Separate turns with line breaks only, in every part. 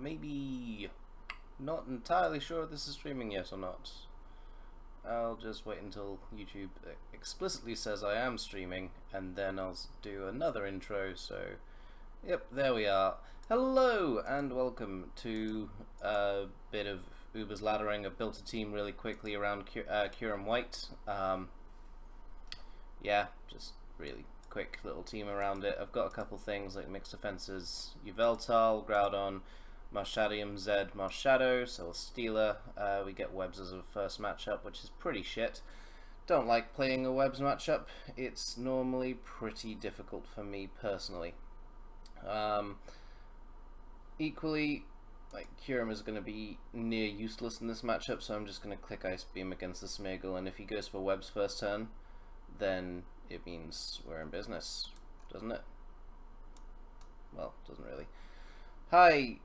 maybe. Not entirely sure if this is streaming yet or not. I'll just wait until YouTube explicitly says I am streaming, and then I'll do another intro. So, yep, there we are. Hello and welcome to a bit of Uber's laddering. I've built a team really quickly around Curum White. Yeah, just really quick little team around it. I've got a couple things like mixed defenses, Yveltal, Groudon, Marshadium Z, Marshadow, Celesteela. We get Webs as a first matchup, which is pretty shit. Don't like playing a Webs matchup. It's normally pretty difficult for me personally. Equally, like Curum is going to be near useless in this matchup, so I'm just going to click Ice Beam against the Smeargle, and if he goes for Webs first turn, then it means we're in business, doesn't it? Well, doesn't really. Hi,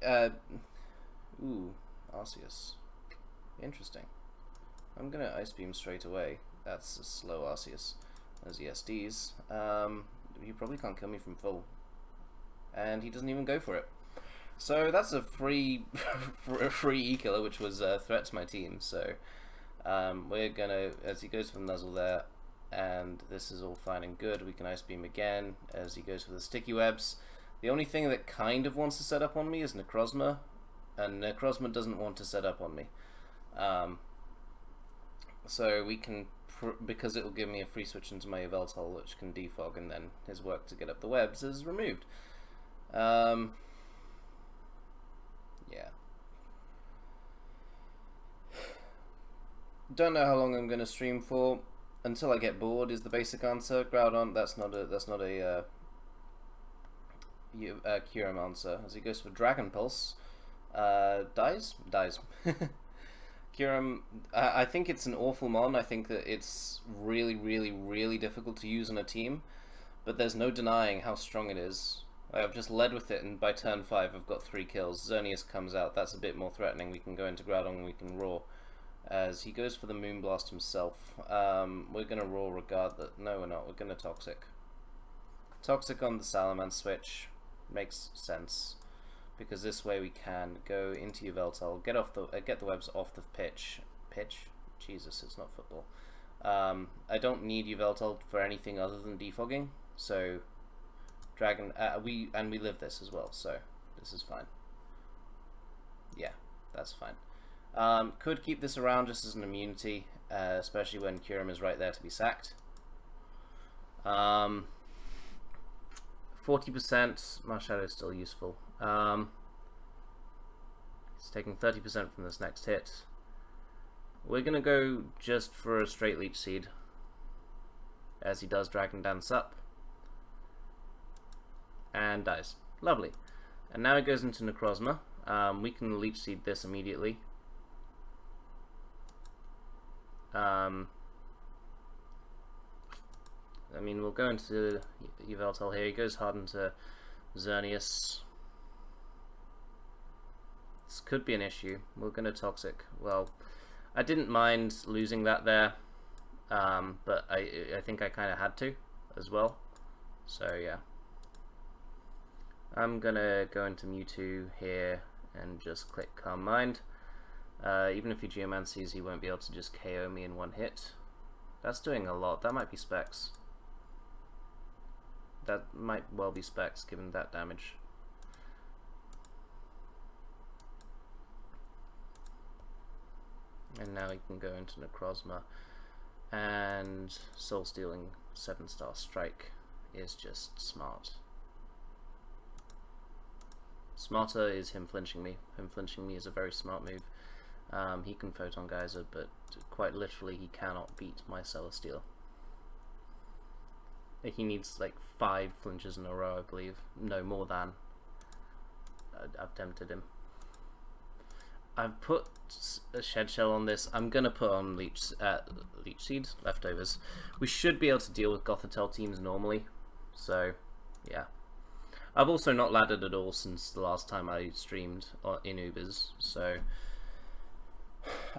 ooh, Arceus. Interesting. I'm gonna Ice Beam straight away. That's a slow Arceus. There's ESDs. He probably can't kill me from full. And he doesn't even go for it. So that's a free E-killer, which was a threat to my team. So we're gonna, as he goes for the Nuzzle there, and this is all fine and good, we can Ice Beam again as he goes for the Sticky Webs. The only thing that kind of wants to set up on me is Necrozma, and Necrozma doesn't want to set up on me. So we can, because it will give me a free switch into my Yveltal, which can defog, and then his work to get up the webs is removed. Yeah. Don't know how long I'm going to stream for. Until I get bored is the basic answer. Groudon, that's not a Curum answer. As he goes for Dragon Pulse, dies. Curum, I think it's an awful mon. I think that it's really difficult to use on a team, but there's no denying how strong it is. I've just led with it, and by turn 5 I've got 3 kills. Xerneas comes out, that's a bit more threatening. We can go into Groudon and we can Roar. As he goes for the Moonblast himself, we're going to Roar regardless. No, we're not. We're going to Toxic. Toxic on the Salaman switch makes sense, because this way we can go into Yveltal, get the webs off the pitch. Jesus, it's not football. I don't need Yveltal for anything other than defogging. So Dragon, we live this as well, so this is fine. Yeah, that's fine. Could keep this around just as an immunity, especially when Curum is right there to be sacked. 40%, Marshadow is still useful. He's taking 30% from this next hit. We're going to go just for a straight Leech Seed, as he does Dragon Dance up. And dies. Lovely. And now he goes into Necrozma. We can Leech Seed this immediately. I mean, we'll go into Yveltal here. He goes hard into Xerneas. This could be an issue. We're going to Toxic. Well, I didn't mind losing that there, but I think I kind of had to as well. So yeah. I'm going to go into Mewtwo here and just click Calm Mind. Even if he Geomancies, he won't be able to just KO me in one hit. That's doing a lot. That might be Specs. That might well be Specs, given that damage. And now he can go into Necrozma. And Soul Stealing 7-star Strike is just smart. Smarter is him flinching me. Him flinching me is a very smart move. He can Photon Geyser, but quite literally he cannot beat my Celesteela. He needs like 5 flinches in a row, I believe. No, more than. I've tempted him. I've put a Shed Shell on this. I'm going to put on Leech Seed, Leftovers. We should be able to deal with Gothitelle teams normally. So, yeah. I've also not laddered at all since the last time I streamed in Ubers, so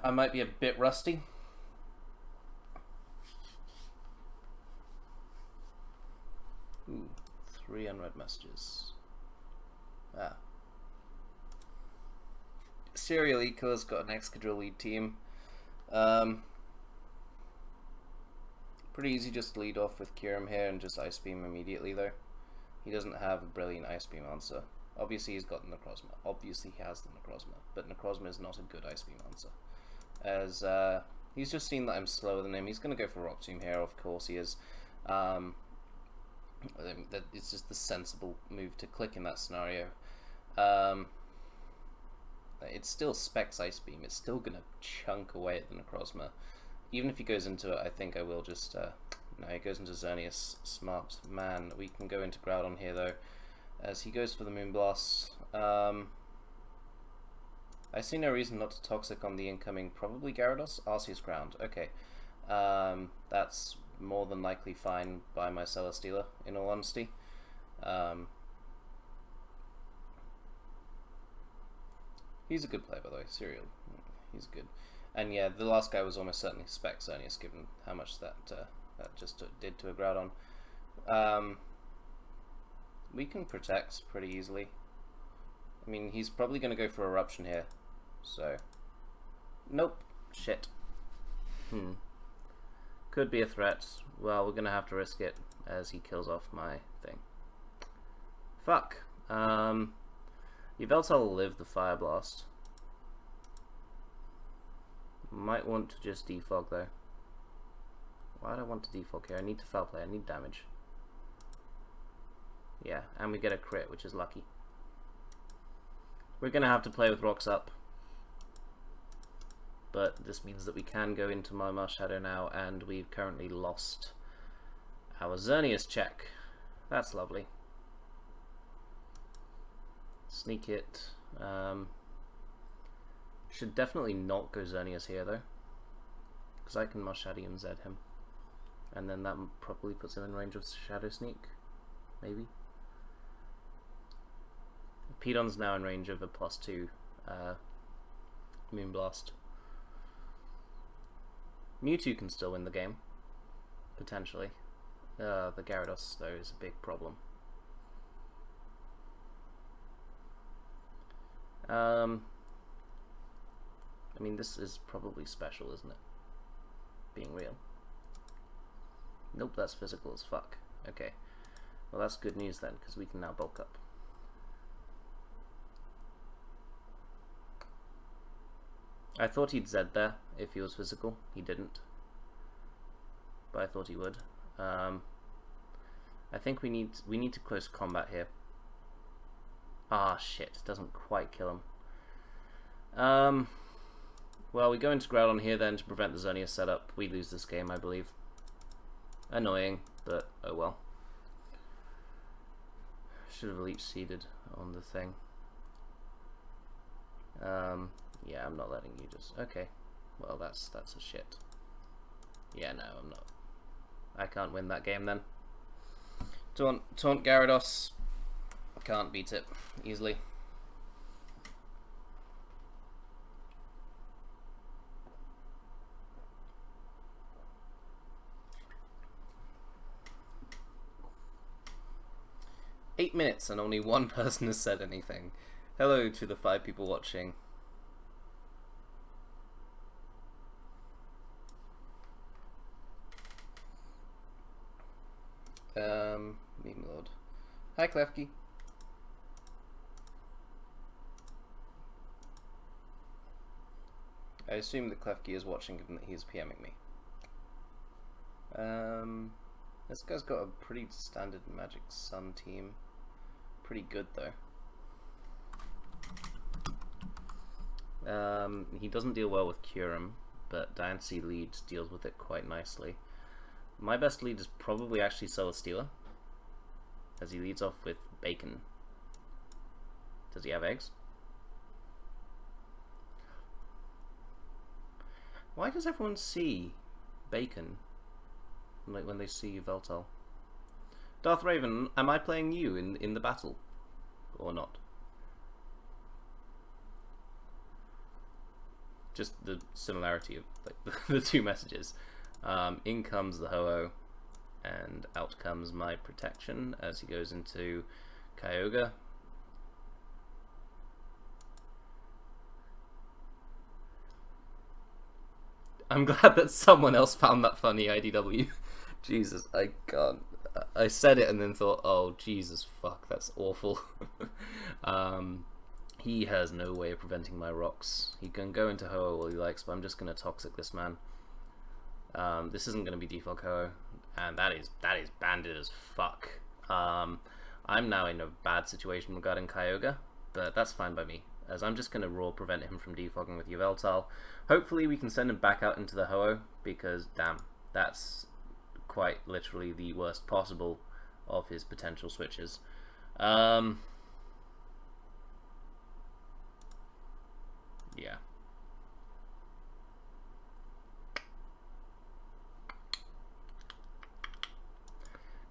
I might be a bit rusty. Ooh, 3 unread messages. Ah. Serial Eco's got an Excadrill lead team. Pretty easy just to lead off with Kyurem here and just Ice Beam immediately though. He doesn't have a brilliant Ice Beam answer. Obviously he's got the Necrozma. Obviously he has the Necrozma. But Necrozma is not a good Ice Beam answer. As he's just seen that I'm slower than him. He's going to go for Rock Tomb here, of course he is. It's just the sensible move to click in that scenario. It still specs Ice Beam. It's still going to chunk away at the Necrozma. Even if he goes into it, I think I will just... no, he goes into Xerneas. Smart man. We can go into Groudon here, though, as he goes for the Moonblast. I see no reason not to Toxic on the incoming, probably Gyarados? Arceus Ground. Okay. That's more than likely fine by my Celesteela, in all honesty. He's a good player, by the way. Serial. He's good. And yeah, the last guy was almost certainly Spec Xerneas, given how much that just did to a Groudon. We can protect pretty easily. I mean, he's probably going to go for Eruption here. So, nope. Shit. Could be a threat. Well, we're going to have to risk it as he kills off my thing. Fuck. Yveltal will live the Fire Blast. Might want to just defog though. Why do I want to defog here? I need to foul play. I need damage. Yeah, and we get a crit, which is lucky. We're going to have to play with rocks up. But this means that we can go into my Marshadow now, and we've currently lost our Xerneas check. That's lovely. Sneak it. Should definitely not go Xerneas here though, because I can Marshadium Z him, and then that probably puts him in range of Shadow Sneak, maybe. Pedon's now in range of a +2 Moonblast. Mewtwo can still win the game, potentially. The Gyarados though is a big problem. I mean, this is probably special, isn't it? Being real. Nope, that's physical as fuck. Okay. Well, that's good news then, because we can now bulk up. I thought he'd Z there if he was physical. He didn't. But I thought he would. I think we need to close combat here. Ah, shit. Doesn't quite kill him. Well, we go into Groudon here then to prevent the Xerneas setup. We lose this game, I believe. Annoying, but oh well. Should have leech seeded on the thing. Yeah, I'm not letting you just... Okay. Well, that's a shit. Yeah, no, I'm not. I can't win that game then. Taunt Gyarados. Can't beat it easily. "8 minutes and only one person has said anything. Hello to the 5 people watching." Meme Lord. Hi, Klefki. I assume that Klefki is watching given that he is PMing me. This guy's got a pretty standard Magic Sun team. Pretty good though. He doesn't deal well with Kyurem, but Diancie lead deals with it quite nicely. My best lead is probably actually Celesteela, as he leads off with Bacon. Does he have eggs? Why does everyone see Bacon like when they see Yveltal? Darth Raven, am I playing you in the battle or not? Just the similarity of like the two messages. In comes the Ho-Oh, and out comes my protection as he goes into Kyogre. I'm glad that someone else found that funny, IDW. Jesus, I can't. I said it and then thought, oh, Jesus, fuck, that's awful. He has no way of preventing my rocks. He can go into Ho-Oh all he likes, but I'm just going to Toxic this man. This isn't going to be defog Ho-Oh, and that is banded as fuck. I'm now in a bad situation regarding Kyogre, but that's fine by me, as I'm just going to raw prevent him from defogging with Yveltal. Hopefully we can send him back out into the Ho-Oh, because damn, that's quite literally the worst possible of his potential switches. Yeah.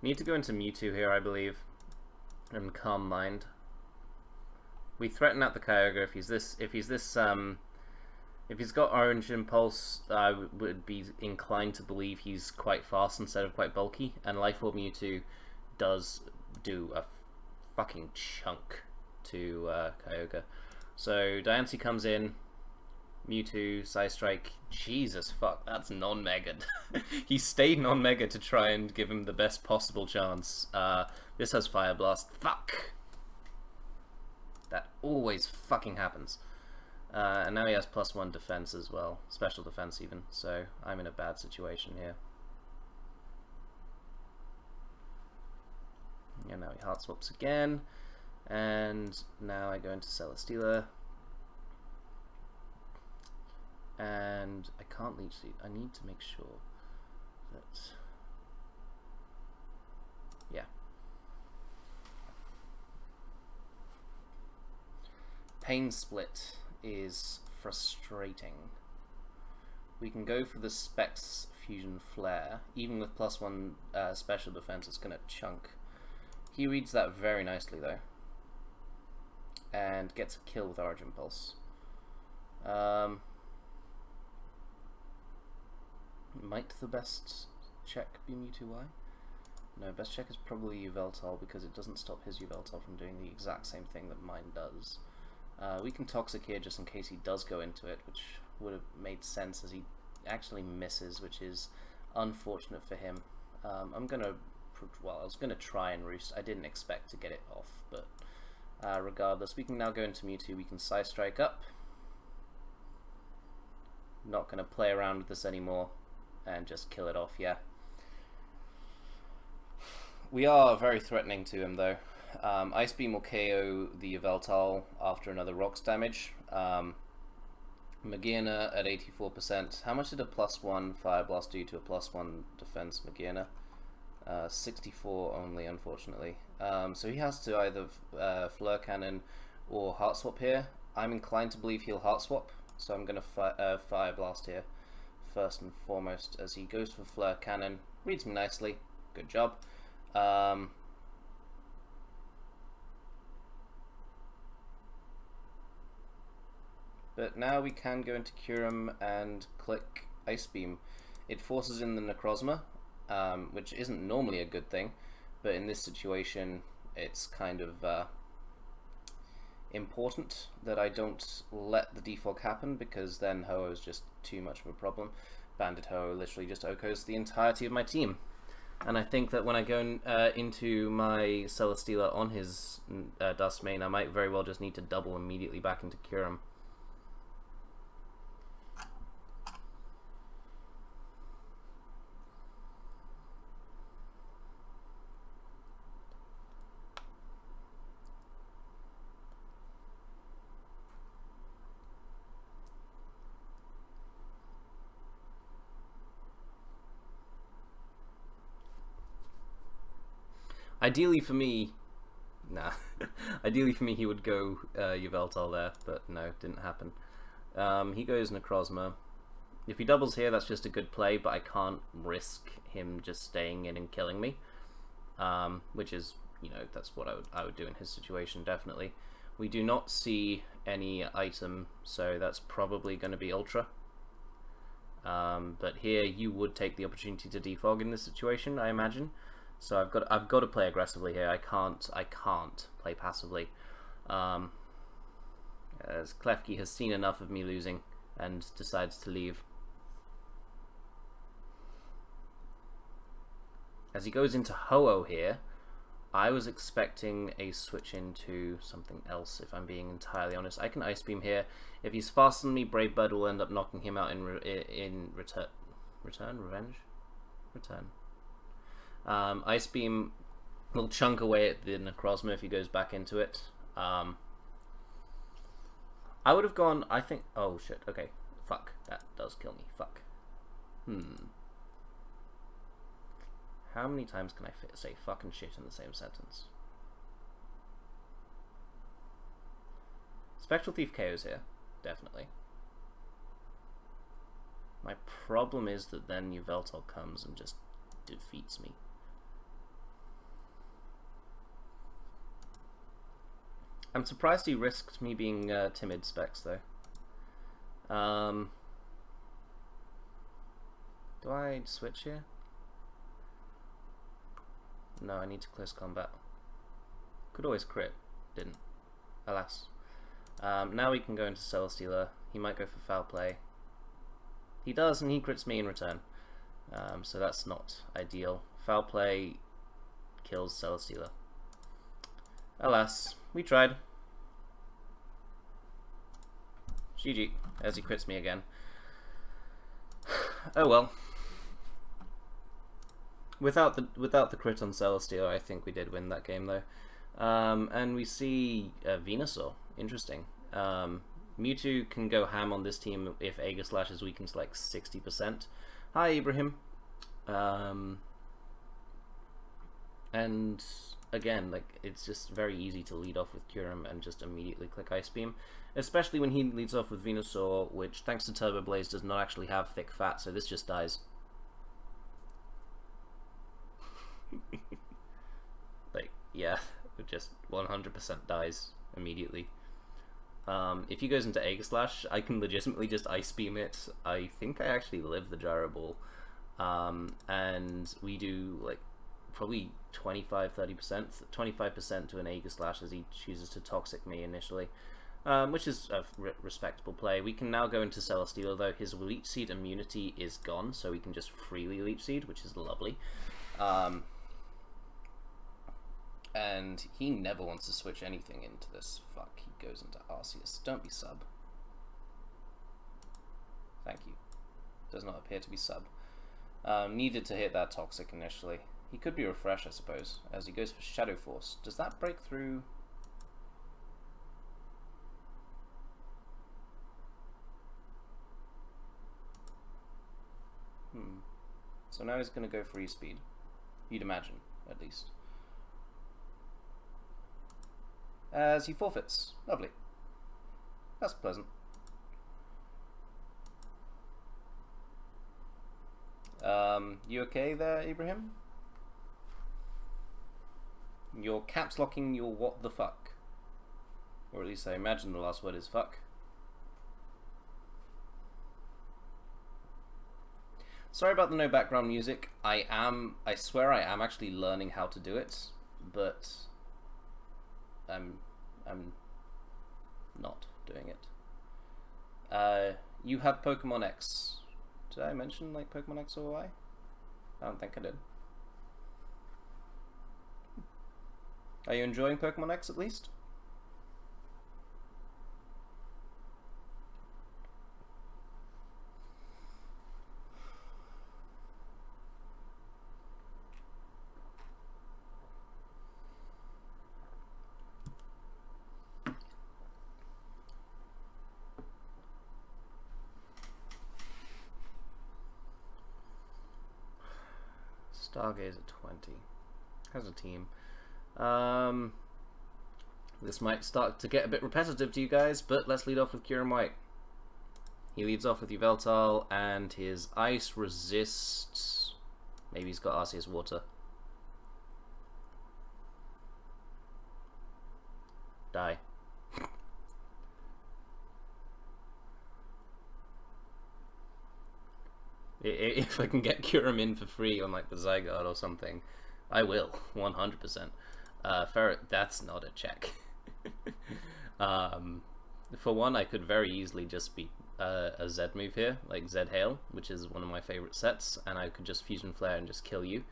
Need to go into Mewtwo here, I believe, and Calm Mind. We threaten out the Kyogre if he's got Orange Impulse. I would be inclined to believe he's quite fast instead of quite bulky, and Life Orb Mewtwo does do a fucking chunk to Kyogre. So Diancie comes in, Mewtwo, Psystrike. Jesus fuck, that's non-Mega. He stayed non-Mega to try and give him the best possible chance. This has Fire Blast. Fuck! That always fucking happens. And now he has +1 defense as well. Special defense even. So I'm in a bad situation here. And now he Heart Swaps again. And now I go into Celesteela. And I can't Leech Seed. I need to make sure that... Yeah. Pain Split is frustrating. We can go for the Specs Fusion Flare. Even with +1 special defense, it's going to chunk. He reads that very nicely though. And gets a kill with Origin Pulse. Might the best check be Mewtwo-Y? No, best check is probably Yveltal, because it doesn't stop his Yveltal from doing the exact same thing that mine does. We can Toxic here just in case he does go into it, which would have made sense as he actually misses, which is unfortunate for him. I'm gonna, well, I was gonna try and Roost. I didn't expect to get it off, but regardless, we can now go into Mewtwo. We can Psystrike up. Not gonna play around with this anymore and just kill it off. Yeah. We are very threatening to him though. Ice Beam will KO the Yveltal after another Rocks damage. Magearna at 84%. How much did a +1 Fire Blast do to a +1 defense Magearna? 64 only, unfortunately. So he has to either Fleur Cannon or Heart Swap here. I'm inclined to believe he'll Heart Swap, so I'm going to Fire Blast here first and foremost as he goes for Fleur Cannon. Reads me nicely. Good job. But now we can go into Kyurem and click Ice Beam. It forces in the Necrozma, which isn't normally a good thing, but in this situation it's kind of important that I don't let the defog happen, because then Ho-Oh is just too much of a problem. Banded Ho-Oh literally just OHKOs the entirety of my team. And I think that when I go into my Celesteela on his Dust main, I might very well just need to double immediately back into Kyurem. Ideally for me, ideally for me he would go Yveltal there, but no, didn't happen. He goes Necrozma. If he doubles here, that's just a good play, but I can't risk him just staying in and killing me, which is, you know, that's what I would do in his situation, definitely. We do not see any item, so that's probably going to be Ultra. But here you would take the opportunity to defog in this situation, I imagine. So I've got to play aggressively here. I can't play passively. As Klefki has seen enough of me losing and decides to leave. As he goes into Ho-Oh here, I was expecting a switch into something else, if I'm being entirely honest. I can Ice Beam here. If he's faster than me, Brave Bird will end up knocking him out in return. Revenge? Return. Ice Beam will chunk away at the Necrozma if he goes back into it. I would have gone, I think... Oh, shit. Okay. Fuck. That does kill me. Fuck. How many times can I say fucking shit in the same sentence? Spectral Thief KOs here. Definitely. My problem is that then Yveltal comes and just defeats me. I'm surprised he risked me being timid Specs though. Do I switch here? No, I need to close combat. Could always crit. Didn't. Alas. Now we can go into Celestealer. He might go for Foul Play. He does, and he crits me in return. So that's not ideal. Foul Play kills Celestealer. Alas, we tried. GG, as he crits me again. Oh well. Without the crit on Celestealer, I think we did win that game though. And we see Venusaur. Interesting. Mewtwo can go ham on this team if Aegislash is weakened to like 60%. Hi Ibrahim. And again, like, it's just very easy to lead off with Kyurem and just immediately click Ice Beam, especially when he leads off with Venusaur, which thanks to Turbo Blaze does not actually have thick fat, so this just dies. Like, yeah, it just 100% dies immediately. If he goes into Aegislash, I can legitimately just Ice Beam it. I think I actually live the Gyro Ball. And we do, like, probably 25-30%, 25% to an Aegislash as he chooses to Toxic me initially, which is a respectable play. We can now go into Celestealer, though. His Leech Seed immunity is gone, so we can just freely Leech Seed, which is lovely. And he never wants to switch anything into this. Fuck, he goes into Arceus. Don't be sub. Thank you. Does not appear to be sub. Needed to hit that Toxic initially. He could be Refresh, I suppose, as he goes for Shadow Force. Does that break through? So now he's going to go for E-Speed. You'd imagine, at least. As he forfeits. Lovely. That's pleasant. You okay there, Ibrahim? You're caps locking your what the fuck. Or at least I imagine the last word is fuck. Sorry about the no background music. I swear I am actually learning how to do it, but I'm not doing it. You have Pokemon X. Did I mention like Pokemon X or Y? I don't think I did. Are you enjoying Pokemon X at least? Stargaze at 20. Has a team. This might start to get a bit repetitive to you guys, but let's lead off with Kyurem White. He leads off with Yveltal, and his Ice resists. Maybe he's got Arceus Water. Die. If I can get Kyurem in for free on like the Zygarde or something, I will, 100%. Ferret, that's not a check. For one, I could very easily just be a Z move here, like Z Hail, which is one of my favorite sets, and I could just Fusion Flare and just kill you.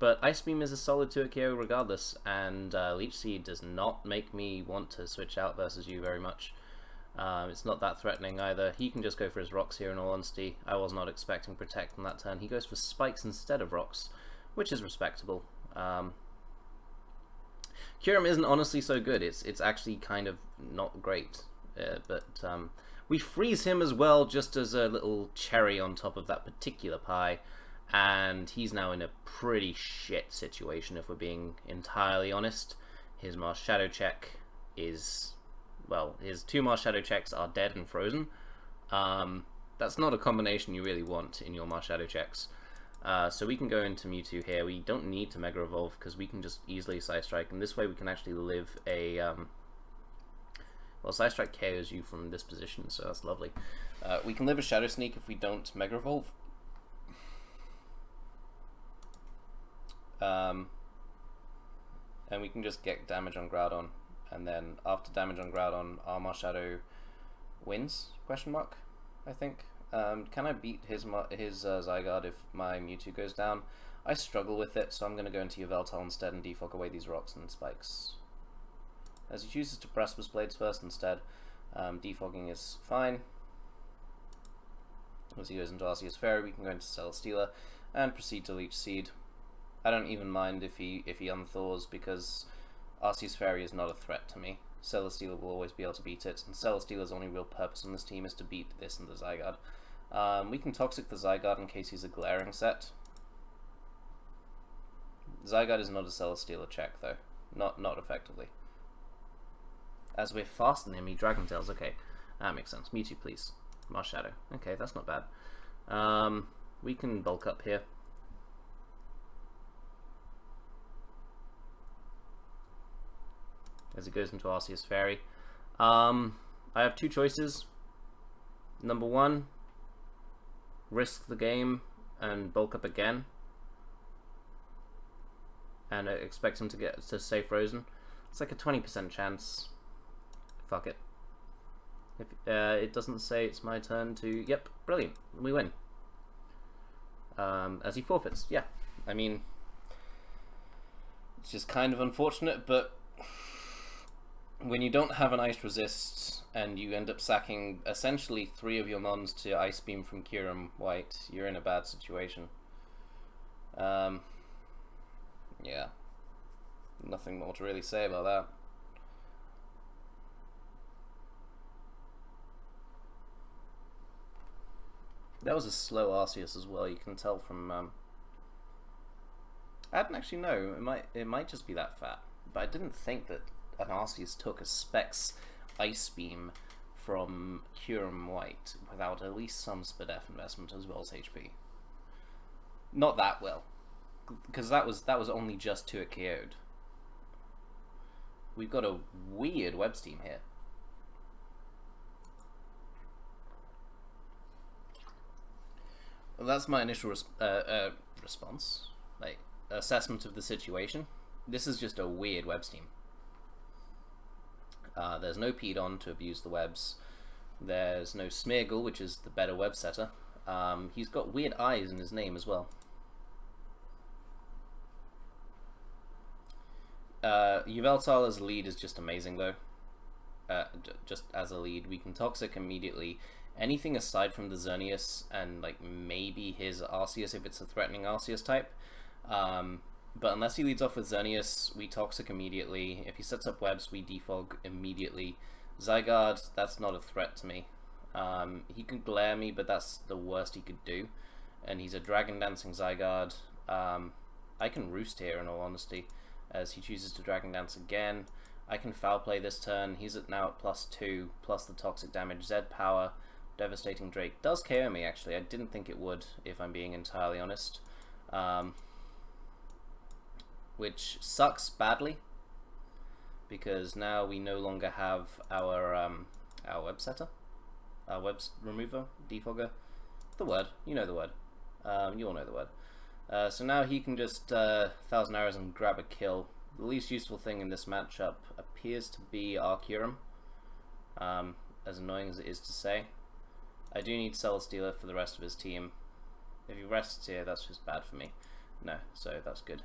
But Ice Beam is a solid 2 KO regardless, and Leech Seed does not make me want to switch out versus you very much. It's not that threatening either. He can just go for his rocks here in all honesty. I was not expecting Protect on that turn. He goes for spikes instead of rocks, which is respectable. Kyurem isn't honestly so good. It's actually kind of not great. But we freeze him as well, just as a little cherry on top of that particular pie. And he's now in a pretty shit situation, if we're being entirely honest. His Mars Shadow check is... well, his 2 Mars Shadow checks are dead and frozen. That's not a combination you really want in your Mars Shadow checks. So we can go into Mewtwo here. We don't need to Mega Evolve because we can just easily Side Strike, and this way we can actually live a... well, Side Strike KOs you from this position, so that's lovely. We can live a Shadow Sneak if we don't Mega Evolve. And we can just get damage on Groudon, and then after damage on Groudon, Mars Shadow wins? Question mark, I think. Can I beat his Zygarde if my Mewtwo goes down? I struggle with it, so I'm going to go into Yveltal instead and defog away these rocks and spikes. As he chooses to Precipice Blades first instead, defogging is fine. As he goes into Arceus Fairy, we can go into Celesteela and proceed to Leech Seed. I don't even mind if he unthaws, because Arceus Fairy is not a threat to me. Celesteela will always be able to beat it, and Celesteela's only real purpose on this team is to beat this and the Zygarde. We can Toxic the Zygarde in case he's a glaring set. Zygarde is not a Celesteela check though, not effectively. As we're faster than him, he Dragon Tails. Okay, that makes sense. Mewtwo, please. Mars Shadow. Okay, that's not bad. We can bulk up here. As it goes into Arceus Fairy. I have 2 choices. Number 1, risk the game and bulk up again, and expect him to stay frozen. It's like a 20% chance. Fuck it. If it doesn't say it's my turn to... Yep, brilliant. We win. As he forfeits. Yeah, I mean, it's just kind of unfortunate, but when you don't have an Ice Resist and you end up sacking essentially 3 of your mons to Ice Beam from Kyurem White, you're in a bad situation. Yeah. Nothing more to really say about that. That was a slow Arceus as well, you can tell from... I don't actually know, it might just be that fat, but I didn't think that an Arceus took a Specs Ice Beam from Kyurem White without at least some Spadef investment as well as HP. Not that well, because that was only just 2 it KO'd. We've got a weird web steam here. Well, that's my initial response, like assessment of the situation. This is just a weird web steam. There's no Pedon to abuse the webs. There's no Smeargle, which is the better web setter. He's got weird eyes in his name as well. Yveltal as a lead is just amazing though. Just as a lead, we can Toxic immediately. Anything aside from the Xerneas and like maybe his Arceus if it's a threatening Arceus type. But unless he leads off with Xerneas, we Toxic immediately. If he sets up webs, we defog immediately. Zygarde, that's not a threat to me. He can glare me, but that's the worst he could do. And he's a Dragon Dancing Zygarde. I can Roost here in all honesty, as he chooses to Dragon Dance again. I can Foul Play this turn. He's now at +2, plus the Toxic damage. Z Power, Devastating Drake does KO me actually. I didn't think it would, if I'm being entirely honest. Which sucks badly, because now we no longer have our web setter, our web remover, defogger, the word, you know the word, you all know the word. So now he can just 1,000 arrows and grab a kill. The least useful thing in this matchup appears to be our Kyurem, as annoying as it is to say. I do need Celesteela for the rest of his team. If he rests here, that's just bad for me. No, so that's good.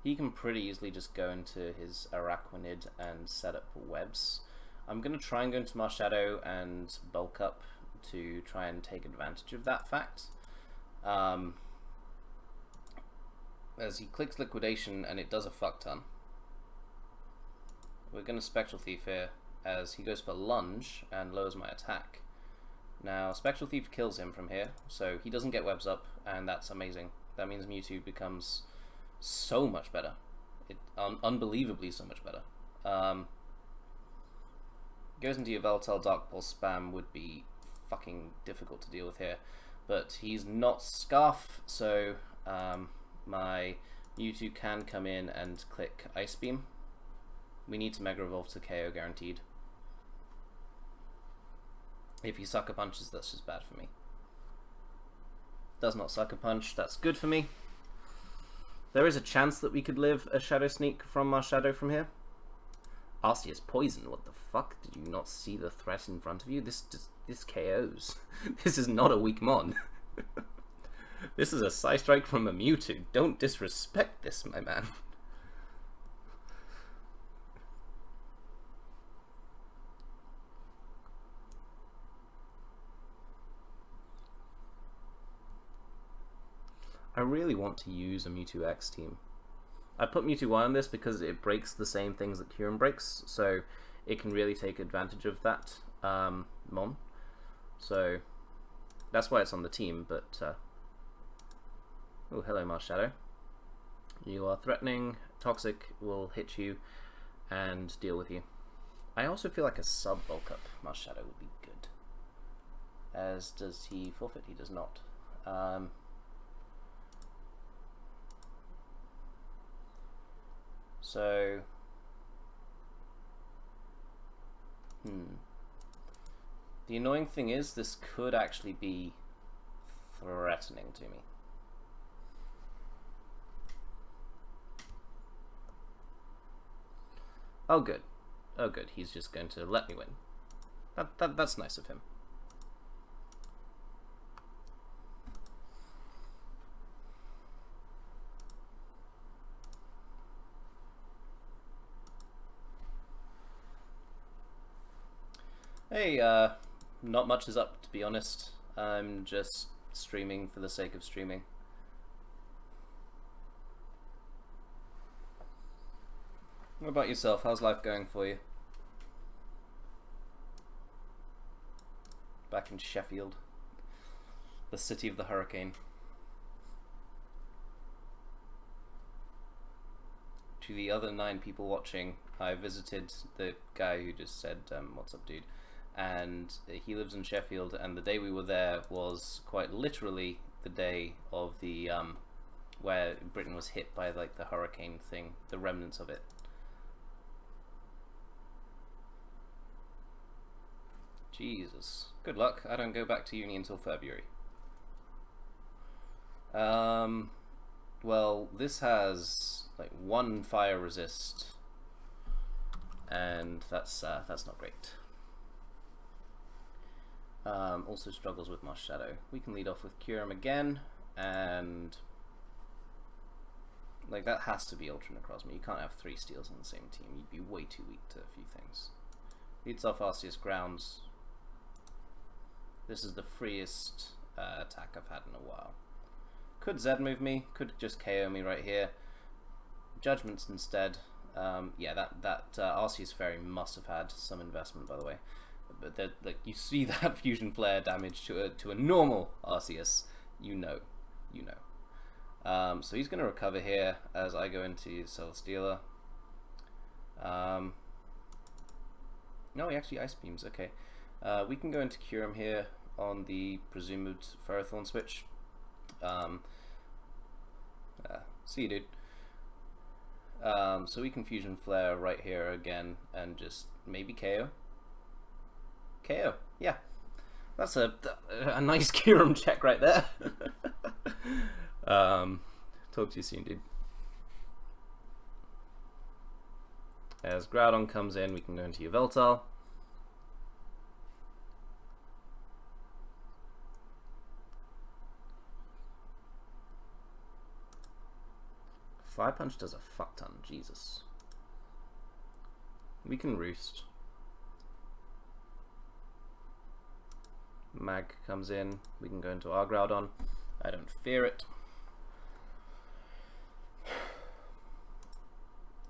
He can pretty easily just go into his Araquanid and set up webs. I'm going to try and go into Marshadow and bulk up to try and take advantage of that fact. As he clicks Liquidation and it does a fuck ton. We're going to Spectral Thief here as he goes for Lunge and lowers my attack. Now Spectral Thief kills him from here, so he doesn't get webs up, and that's amazing. That means Mewtwo becomes so much better. Unbelievably so much better. Goes into your Veltal. Dark Pulse spam would be fucking difficult to deal with here, but he's not Scarf, so my Mewtwo can come in and click Ice Beam. We need to Mega Evolve to KO guaranteed. If he Sucker Punches, that's just bad for me. Does not Sucker Punch, that's good for me. There is a chance that we could live a Shadow Sneak from Marshadow from here. Arceus Poison, what the fuck? Did you not see the threat in front of you? This KOs. This is not a weak mon. This is a Psystrike from a Mewtwo. Don't disrespect this, my man. I really want to use a Mewtwo X team. I put Mewtwo Y on this because it breaks the same things that Kyurem breaks, so it can really take advantage of that mon. So that's why it's on the team, but oh, hello Marshadow. You are threatening, Toxic will hit you and deal with you. I also feel like a sub bulk up Marshadow would be good. As does he forfeit? He does not. So, the annoying thing is this could actually be threatening to me. Oh good. Oh good, he's just going to let me win. That's nice of him. Hey, not much is up, to be honest. I'm just streaming for the sake of streaming. What about yourself? How's life going for you? Back in Sheffield, the city of the hurricane. To the other 9 people watching, I visited the guy who just said, what's up dude? And he lives in Sheffield, and the day we were there was quite literally the day of the where Britain was hit by like the hurricane thing, the remnants of it. Jesus, good luck. I don't go back to uni until February. Well, this has like 1 fire resist, and that's not great. Also struggles with Marshadow. We can lead off with Kyurem again, and like that has to be Ultra Necrozma. You can't have 3 steals on the same team. You'd be way too weak to a few things. Leads off Arceus Grounds. This is the freest attack I've had in a while. Could Z move me, could just KO me right here. Judgments instead. Yeah, that Arceus Fairy must have had some investment, by the way. But like you see that Fusion Flare damage to a normal Arceus, you know. So he's going to recover here as I go into Celesteela. No, he actually Ice Beams. Okay, we can go into Kyurem here on the presumed Ferrothorn switch. See you, dude. So we can Fusion Flare right here again and just maybe KO. KO, yeah. That's a nice Kyurem check right there. Talk to you soon, dude. As Groudon comes in, we can go into Yveltal. Fire Punch does a fuck ton, Jesus. We can roost. Mag comes in, we can go into our Groudon. I don't fear it.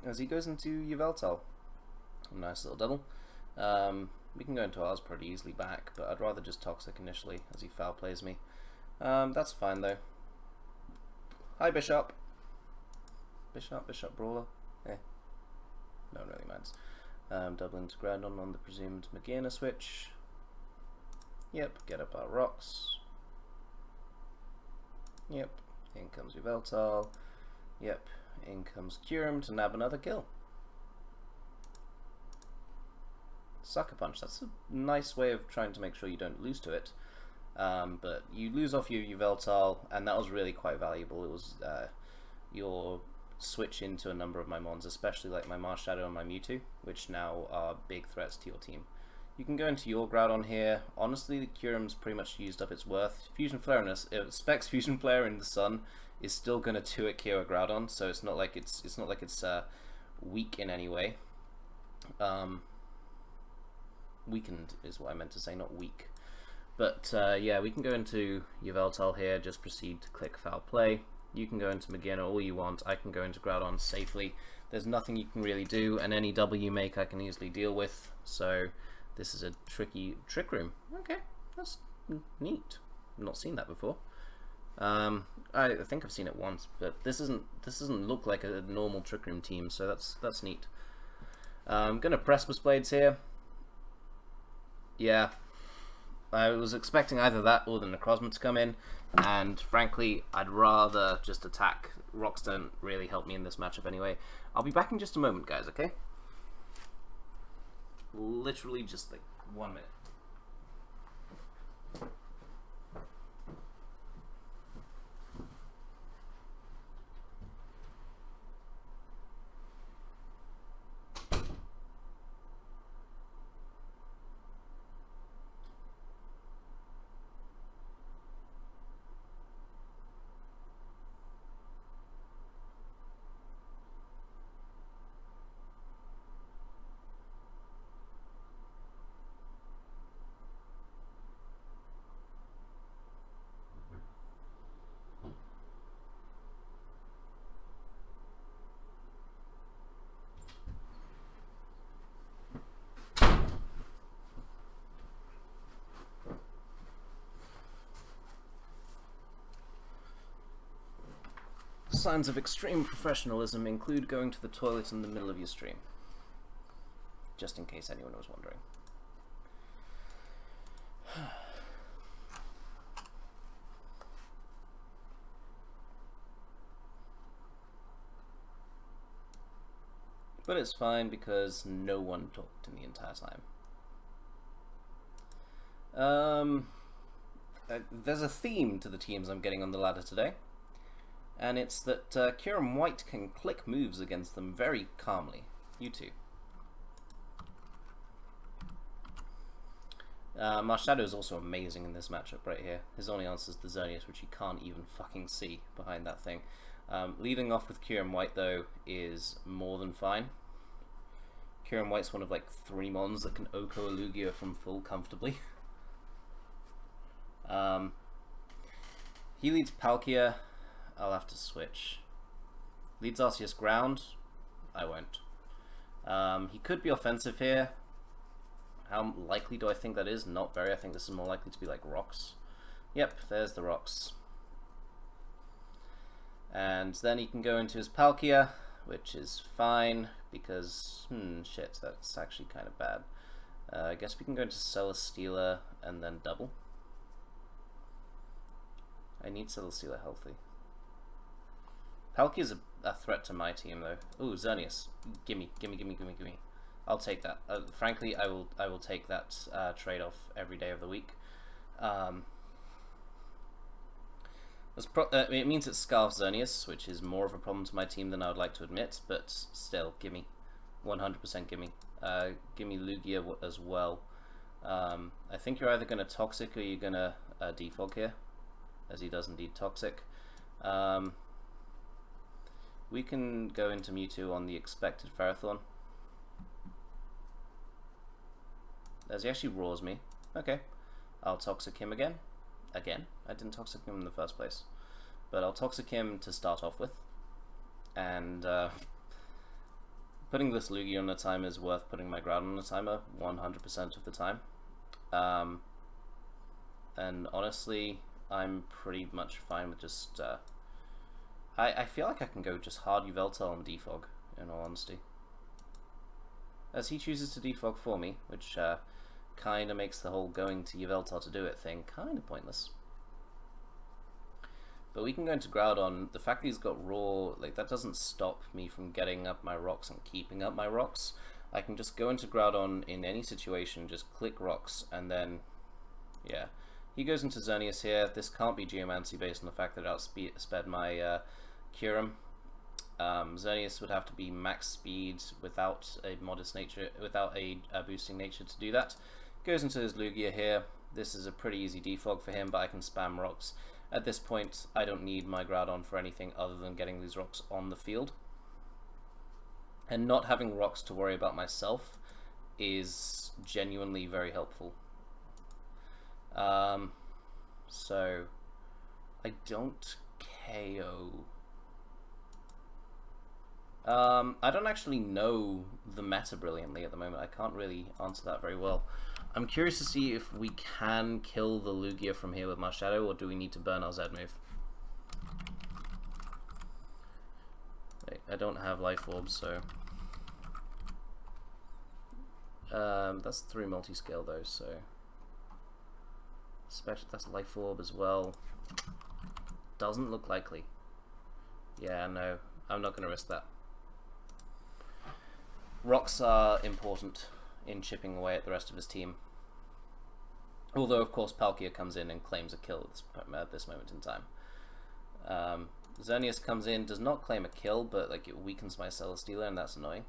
As he goes into Yveltal. Nice little double. We can go into ours pretty easily back, but I'd rather just Toxic initially as he foul plays me. That's fine though. Hi Bishop. Bishop Brawler. Eh. No one really minds. Double into Groudon on the presumed Magearna switch. Yep, get up our rocks. Yep, in comes Yveltal. Yep, in comes Kyurem to nab another kill. Sucker Punch, that's a nice way of trying to make sure you don't lose to it. But you lose off your Yveltal, and that was really quite valuable. It was your switch into a number of my mons, especially like my Marshadow and my Mewtwo, which now are big threats to your team. You can go into your Groudon here. Honestly, the Kyurem's pretty much used up its worth. Fusion Flare Specs Fusion Flare in the sun is still gonna 2-hit KO Groudon, so it's not like it's weak in any way. Weakened is what I meant to say, not weak. But yeah, we can go into Yveltal here. Just proceed to click Foul Play. You can go into Magearna all you want. I can go into Groudon safely. There's nothing you can really do, and any double you make I can easily deal with. So this is a tricky Trick Room. Okay, that's neat. I've not seen that before. I think I've seen it once, but this doesn't look like a normal Trick Room team, so that's neat. I'm gonna Precipice Blades here. Yeah, I was expecting either that or the Necrozma to come in, and frankly, I'd rather just attack. Rocks don't really help me in this matchup anyway. I'll be back in just a moment, guys, okay? Literally just like 1 minute. Signs of extreme professionalism include going to the toilet in the middle of your stream. Just in case anyone was wondering. But it's fine because no one talked in the entire time. There's a theme to the teams I'm getting on the ladder today. And it's that Kyurem White can click moves against them very calmly. You too. Marshadow is also amazing in this matchup right here. His only answer is the Xerneas, which he can't even fucking see behind that thing. Leading off with Kyurem White, though, is more than fine. Kyurem White's one of like 3 mons that can Oko a Lugia from full comfortably. He leads Palkia. I'll have to switch. Leads Arceus Ground. I won't. He could be offensive here. How likely do I think that is? Not very. I think this is more likely to be like rocks. Yep, there's the rocks. And then he can go into his Palkia, which is fine because, shit, that's actually kind of bad. I guess we can go into Celesteela and then double. I need Celesteela healthy. Palkia's a threat to my team though. Ooh, Xerneas. Gimme. I'll take that. Frankly, I will take that trade-off every day of the week. It means it scarfs Xerneas, which is more of a problem to my team than I would like to admit, but still, gimme. 100% gimme. Gimme Lugia as well. I think you're either going to Toxic or you're going to Defog here, as he does indeed Toxic. we can go into Mewtwo on the expected Ferrothorn. As he actually roars me. Okay. I'll Toxic him again. Again? I didn't Toxic him in the first place. But I'll Toxic him to start off with. And putting this Lugia on a timer is worth putting my Groudon on a timer 100% of the time. And honestly, I'm pretty much fine with just... I feel like I can go just hard Yveltal and Defog, in all honesty. As he chooses to Defog for me, which kind of makes the whole going to Yveltal to do it thing kind of pointless. But we can go into Groudon. The fact that he's got Roar, like, that doesn't stop me from getting up my rocks and keeping up my rocks. I can just go into Groudon in any situation, just click rocks, and then, yeah. He goes into Xerneas here. This can't be Geomancy based on the fact that it outsped my Kyurem. Xerneas would have to be max speed without a modest nature, without a boosting nature to do that. Goes into his Lugia here. This is a pretty easy defog for him, but I can spam rocks. At this point, I don't need my Groudon for anything other than getting these rocks on the field. And not having rocks to worry about myself is genuinely very helpful. So I don't KO. I don't actually know the meta brilliantly at the moment. I can't really answer that very well. I'm curious to see if we can kill the Lugia from here with Marshadow, or do we need to burn our Z move? Wait, I don't have Life Orbs, so... that's 3 multi-scale though, so... Especially that's Life Orb as well. Doesn't look likely. Yeah, no, I'm not going to risk that. Rocks are important in chipping away at the rest of his team. Although, of course, Palkia comes in and claims a kill at this moment in time. Xerneas comes in, does not claim a kill, but like it weakens my Celesteela, and that's annoying.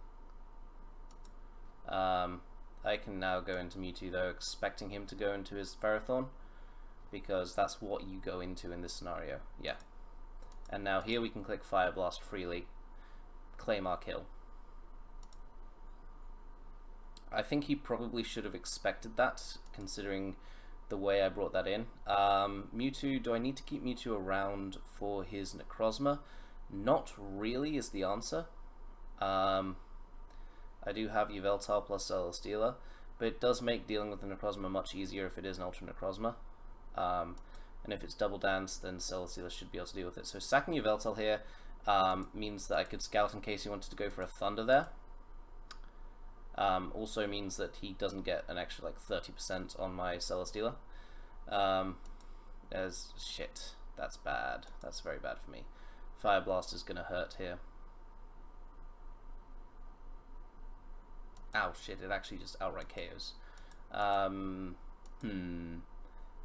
I can now go into Mewtwo, though, expecting him to go into his Ferrothorn, because that's what you go into in this scenario. Yeah. And now here we can click Fire Blast freely, claim our kill. I think he probably should have expected that, considering the way I brought that in. Mewtwo, do I need to keep Mewtwo around for his Necrozma? Not really is the answer. I do have Yveltal plus Celesteela, but it does make dealing with the Necrozma much easier if it is an Ultra Necrozma. And if it's Double Dance, then Celesteela should be able to deal with it. So sacking Yveltal here means that I could scout in case he wanted to go for a Thunder there. Also means that he doesn't get an extra like 30% on my Celesteela. As shit, that's bad. That's very bad for me. Fire Blast is gonna hurt here. Ow, shit! It actually just outright KOs.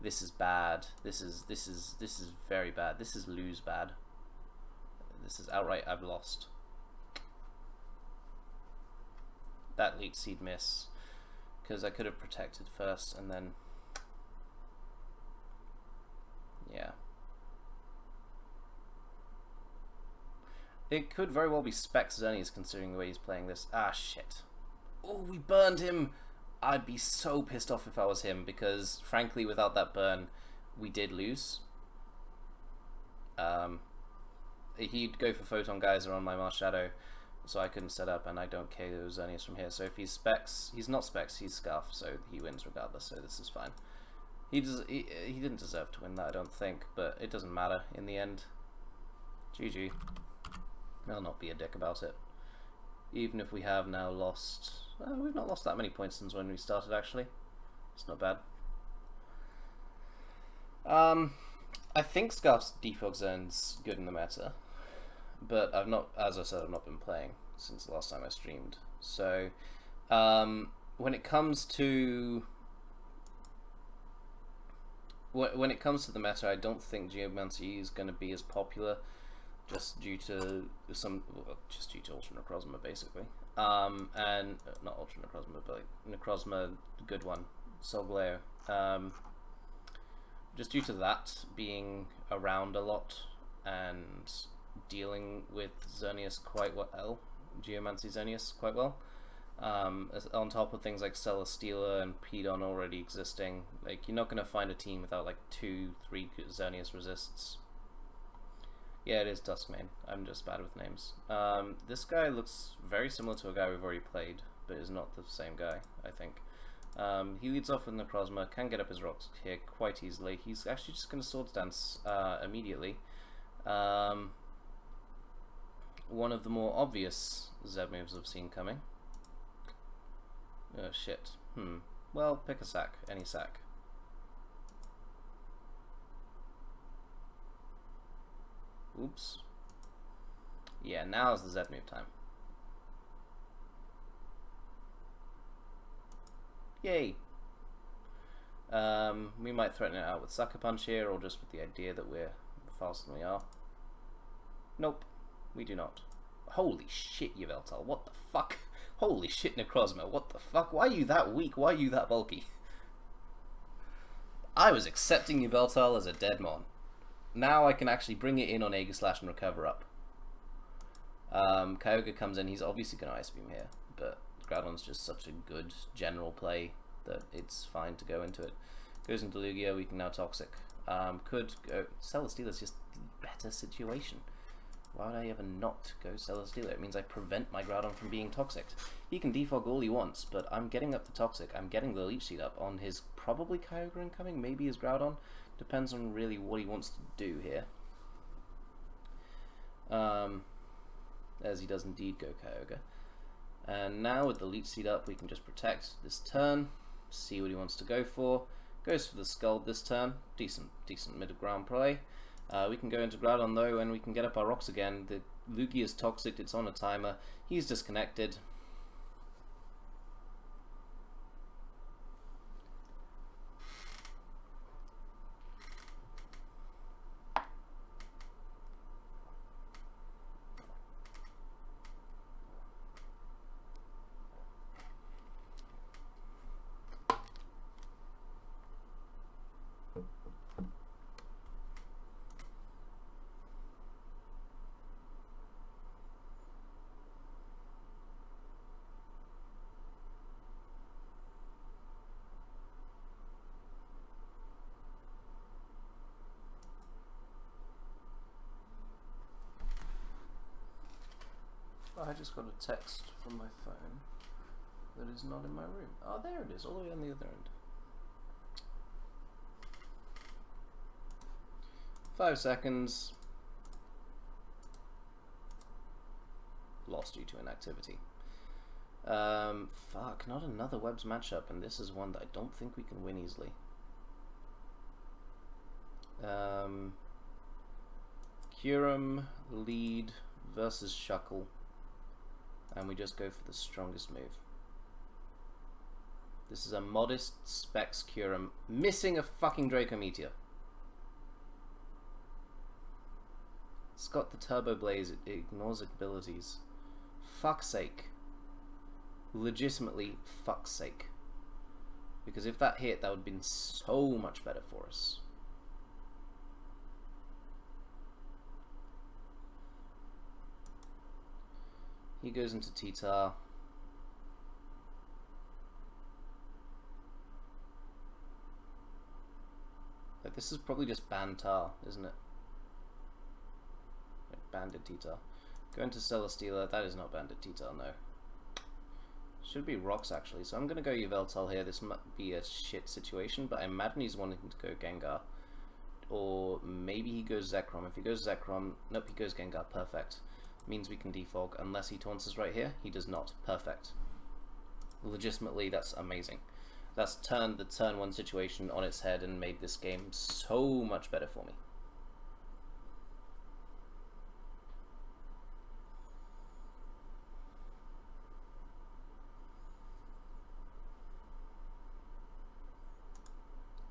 This is bad. This is very bad. This is lose bad. This is outright I've lost. That Leech Seed miss, because I could have protected first and then, yeah. It could very well be Specs Xerneas considering the way he's playing this. Ah, shit. Oh, we burned him! I'd be so pissed off if I was him, because frankly without that burn we did lose. He'd go for Photon Geyser on my Marshadow, so I couldn't set up, and I don't KO Xerneas from here. So if he's Specs, he's not Specs, he's Scarf, so he wins regardless, so this is fine. He didn't deserve to win that, I don't think, but it doesn't matter in the end. GG. I'll not be a dick about it. Even if we have now lost... we've not lost that many points since when we started, actually. It's not bad. I think Scarf's Defog Zone's good in the meta, but I've not, as I said, I've not been playing since the last time I streamed. So, when it comes to the meta, I don't think Geomancy is going to be as popular, just due to Ultra Necrozma, basically. And not Ultra Necrozma, but like Necrozma, good one, Solgaleo. Just due to that being around a lot, and dealing with Xerneas quite well, Geomancy Xerneas quite well. On top of things like Celesteela and Pedon already existing, like, you're not going to find a team without like 2-3 Xerneas resists. Yeah, it is Duskmane. I'm just bad with names. This guy looks very similar to a guy we've already played, but is not the same guy, I think. He leads off with Necrozma, can get up his rocks here quite easily. He's actually just going to Swords Dance immediately. One of the more obvious Zeb moves I've seen coming. Oh shit. Well, pick a sack. Any sack. Oops. Yeah, now's the Zeb move time. Yay! We might threaten it out with Sucker Punch here, or just with the idea that we're faster than we are. Nope, we do not. Holy shit, Yveltal, what the fuck? Holy shit, Necrozma, what the fuck? Why are you that weak? Why are you that bulky? I was accepting Yveltal as a dead mon. Now I can actually bring it in on Aegislash and recover up. Kyogre comes in, he's obviously going to Ice Beam here, but Groudon's just such a good general play that it's fine to go into it. Goes into Lugia, we can now Toxic. Could go... Celesteela's just the better situation. Why would I ever not go Celesteela? It means I prevent my Groudon from being Toxic. He can defog all he wants, but I'm getting up the Toxic. I'm getting the Leech Seed up on his probably Kyogre incoming, maybe his Groudon. Depends on really what he wants to do here. As he does indeed go Kyogre. And now with the Leech Seed up, we can just protect this turn, see what he wants to go for. Goes for the Scald this turn, decent mid-ground play. We can go into Groudon though, and we can get up our rocks again. The Lugia is Toxic, it's on a timer, he's disconnected. I just got a text from my phone that is not in my room. Oh, there it is, all the way on the other end. 5 seconds. Lost due to inactivity. Fuck, not another Webs matchup, and this is one that I don't think we can win easily. Kyurem, lead versus Shuckle. And we just go for the strongest move. This is a modest Specs Kyurem, missing a fucking Draco Meteor. It's got the Turbo Blaze, it ignores abilities. Fuck's sake. Legitimately, fuck's sake. Because if that hit, that would have been so much better for us. He goes into T-Tar. Like, this is probably just Bantar, isn't it? Like, Banded T-Tar. Go into Celesteela. That is not Banded T-Tar, no. Should be Rocks, actually. So I'm going to go Yveltal here. This might be a shit situation, but I imagine he's wanting to go Gengar. Or maybe he goes Zekrom. If he goes Zekrom... Nope, he goes Gengar. Perfect. Means we can defog unless he taunts us right here. He does not. Perfect. Legitimately, that's amazing. That's turned the turn 1 situation on its head and made this game so much better for me.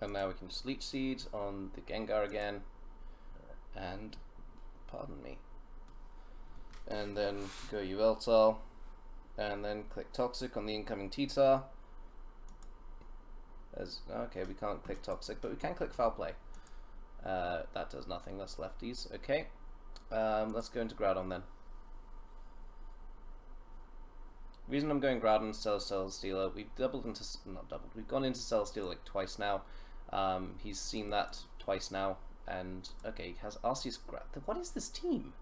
And now we can just Leech Seed on the Gengar again. And, pardon me. And then go Yveltal, and then click Toxic on the incoming T-Tar. Okay, we can't click Toxic, but we can click Foul Play. That does nothing, that's lefties. Okay, Let's go into Groudon then. The reason I'm going Groudon instead of Celesteela, we've we've gone into Celesteela like twice now. He's seen that twice now, and okay, he has Arceus. What is this team?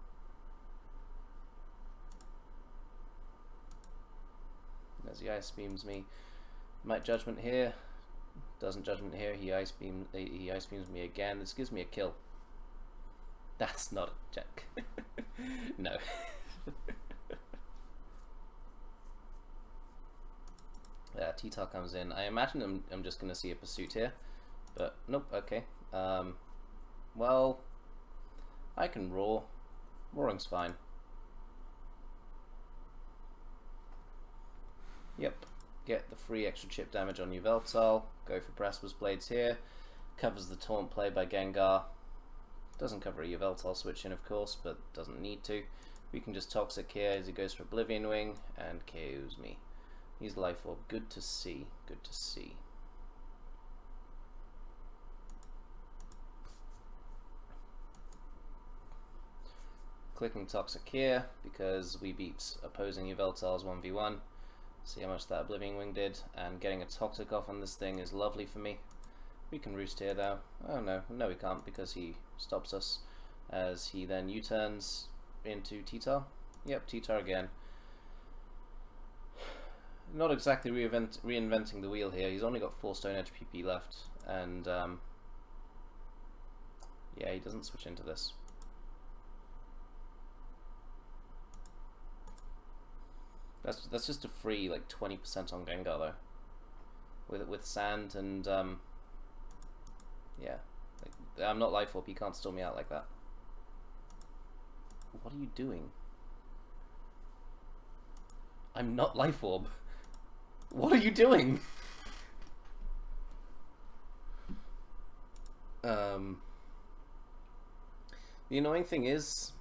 As he Ice Beams me. Might Judgment here. Doesn't Judgment here. He Ice Beams me again. This gives me a kill. That's not a check. No. T-Tar comes in. I imagine I'm just going to see a Pursuit here. But nope, okay. Well, I can Roar. Roaring's fine. Yep. Get the free extra chip damage on Yveltal. Go for Precipice Blades here. Covers the Taunt play by Gengar. Doesn't cover a Yveltal switch in, of course, but doesn't need to. We can just Toxic here as he goes for Oblivion Wing and KOs me. He's Life Orb. Good to see. Good to see. Clicking Toxic here because we beat opposing Yveltal's 1v1. See how much that Oblivion Wing did, and getting a Toxic off on this thing is lovely for me. We can Roost here though. Oh no, we can't because he stops us as he then U-turns into T-Tar. Yep, T-Tar again. Not exactly reinventing the wheel here. He's only got 4 Stone Edge PP left, and yeah, he doesn't switch into this. That's just a free like 20% on Gengar though. With Sand and yeah, like, I'm not Life Orb. He can't store me out like that. What are you doing? I'm not Life Orb. What are you doing? The annoying thing is,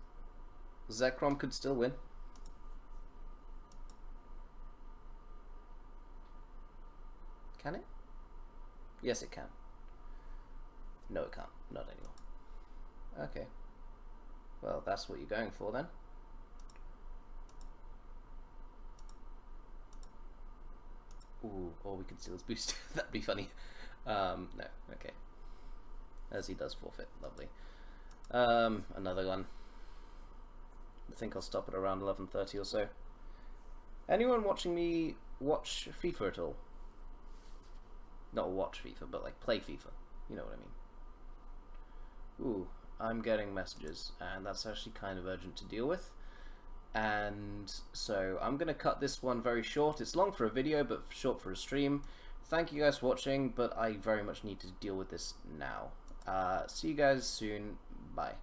Zekrom could still win. Can it? Yes, it can. No, it can't. Not anymore. Okay. Well, that's what you're going for then. Ooh, or we can steal his boost. That'd be funny. No, okay. As he does forfeit. Lovely. Another one. I think I'll stop at around 11:30 or so. Anyone watching me watch FIFA at all? Not watch FIFA, but like play FIFA. You know what I mean. Ooh, I'm getting messages, and that's actually kind of urgent to deal with. And so I'm going to cut this one very short. It's long for a video, but short for a stream. Thank you guys for watching, but I very much need to deal with this now. See you guys soon. Bye.